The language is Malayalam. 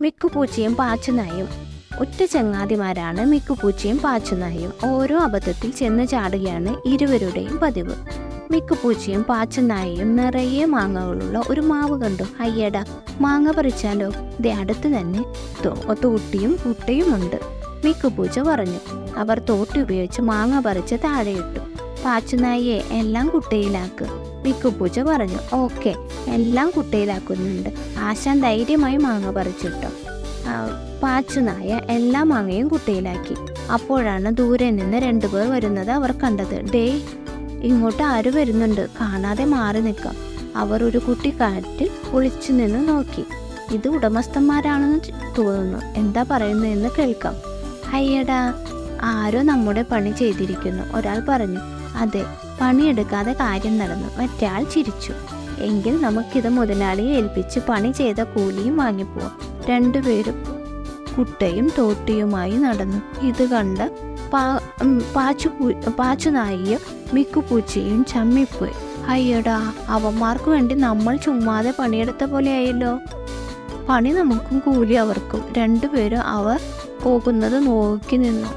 മിക്കുപൂച്ചയും പാച്ചുനായും ഒറ്റ ചങ്ങാതിമാരാണ് മിക്കുപൂച്ചയും പാച്ചുനായും. ഓരോ അബദ്ധത്തിൽ ചെന്ന് ചാടുകയാണ് ഇരുവരുടെയും പതിവ്. മിക്കുപൂച്ചയും പാച്ചുനായയും നിറയെ മാങ്ങകളുള്ള ഒരു മാവ് കണ്ടു. അയ്യടാ, മാങ്ങ പറിച്ചാലോ, ദേ അടുത്ത് തന്നെ തോട്ടിയും കുട്ടയുമുണ്ട്, മിക്കുപൂച്ച പറഞ്ഞു. അവർ തോട്ടി ഉപയോഗിച്ച് മാങ്ങ പറിച്ച് താഴെയിട്ടു. പാച്ചുനായിയെ എല്ലാം കുട്ടയിലാക്ക്, മിക്കുപൂച്ച പറഞ്ഞു. ഓക്കെ, എല്ലാം കുട്ടയിലാക്കുന്നുണ്ട്. ആശാൻ ധൈര്യമായി മാങ്ങ പറിച്ചിട്ടു. പാച്ചുനായ എല്ലാ മാങ്ങയും കുട്ടയിലാക്കി. അപ്പോഴാണ് ദൂരെ നിന്ന് 2 പേർ വരുന്നത് അവർ കണ്ടത്. ഡേ, ഇങ്ങോട്ട് ആര് വരുന്നുണ്ട്, കാണാതെ മാറി നിൽക്കാം. അവർ ഒരു കുട്ടിക്കാട്ടിൽ ഒളിച്ചു നിന്ന് നോക്കി. ഇത് ഉടമസ്ഥന്മാരാണെന്ന് തോന്നുന്നു, എന്താ പറയുന്നതെന്ന് കേൾക്കാം. അയ്യടാ, ആരോ നമ്മുടെ പണി ചെയ്തിരിക്കുന്നു, ഒരാൾ പറഞ്ഞു. അതെ, പണിയെടുക്കാതെ കാര്യം നടന്നു, മറ്റയാൾ ചിരിച്ചു. എങ്കിൽ നമുക്കിത് മുതലാളിയെ ഏൽപ്പിച്ച് പണി ചെയ്ത കൂലിയും വാങ്ങിപ്പോവാം. 2 പേരും കുട്ടയും തോട്ടിയുമായി നടന്നു. ഇത് കണ്ട പാച്ചുനായിയും മിക്കുപൂച്ചയും ചമ്മിപ്പോയി. അയ്യടാ, അവന്മാർക്ക് വേണ്ടി നമ്മൾ ചുമ്മാതെ പണിയെടുത്ത പോലെ ആയല്ലോ. പണി നമുക്കും കൂലി അവർക്കും. 2 പേരും അവർ പോകുന്നത് നോക്കി നിന്നു.